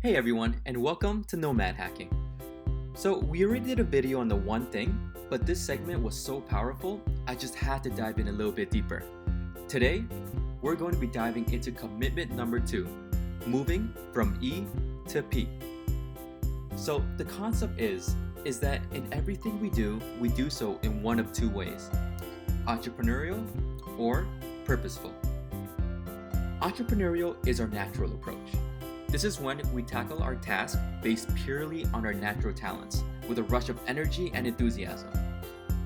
Hey everyone, and welcome to Nomad Hacking. So, we already did a video on the one thing, but this segment was so powerful, I just had to dive in a little bit deeper. Today, we're going to be diving into commitment number 2, moving from E to P. So, the concept is that in everything we do so in one of two ways: entrepreneurial or purposeful. Entrepreneurial is our natural approach. This is when we tackle our task based purely on our natural talents, with a rush of energy and enthusiasm.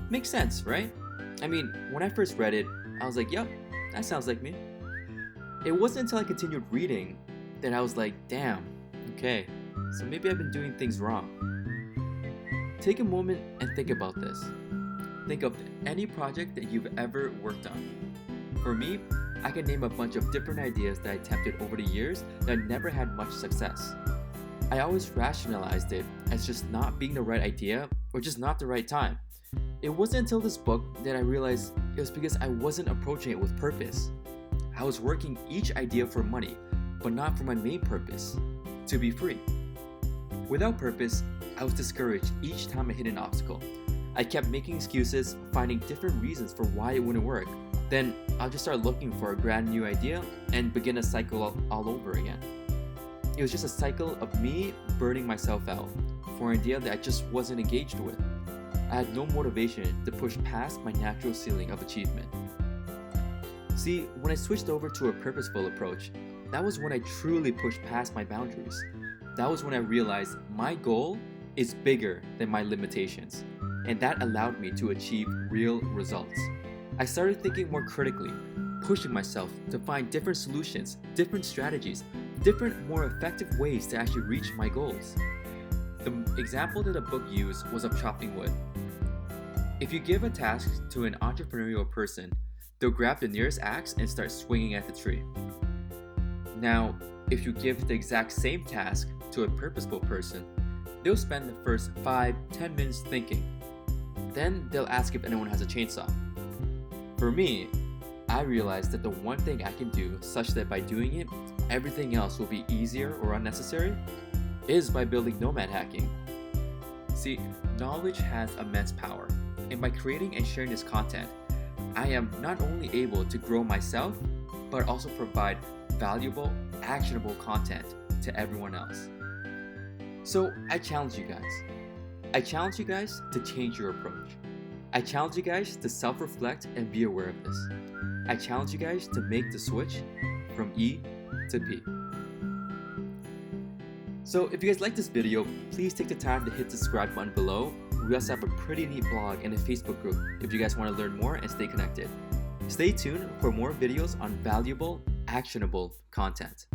Makes sense, right? I mean, when I first read it, I was like, yep, that sounds like me. It wasn't until I continued reading that I was like, damn, okay, so maybe I've been doing things wrong. Take a moment and think about this. Think of any project that you've ever worked on. For me, I can name a bunch of different ideas that I attempted over the years that never had much success. I always rationalized it as just not being the right idea or just not the right time. It wasn't until this book that I realized it was because I wasn't approaching it with purpose. I was working each idea for money, but not for my main purpose, to be free. Without purpose, I was discouraged each time I hit an obstacle. I kept making excuses, finding different reasons for why it wouldn't work. Then I'll just start looking for a brand new idea and begin a cycle all over again. It was just a cycle of me burning myself out for an idea that I just wasn't engaged with. I had no motivation to push past my natural ceiling of achievement. See, when I switched over to a purposeful approach, that was when I truly pushed past my boundaries. That was when I realized my goal is bigger than my limitations, and that allowed me to achieve real results. I started thinking more critically, pushing myself to find different solutions, different strategies, different, more effective ways to actually reach my goals. The example that the book used was of chopping wood. If you give a task to an entrepreneurial person, they'll grab the nearest axe and start swinging at the tree. Now, if you give the exact same task to a purposeful person, they'll spend the first 5-10 minutes thinking. Then they'll ask if anyone has a chainsaw. For me, I realized that the one thing I can do such that by doing it, everything else will be easier or unnecessary is by building nomad hacking. See, knowledge has immense power, and by creating and sharing this content, I am not only able to grow myself, but also provide valuable, actionable content to everyone else. So I challenge you guys. I challenge you guys to change your approach. I challenge you guys to self-reflect and be aware of this. I challenge you guys to make the switch from E to P. So if you guys like this video, please take the time to hit the subscribe button below. We also have a pretty neat blog and a Facebook group if you guys want to learn more and stay connected. Stay tuned for more videos on valuable, actionable content.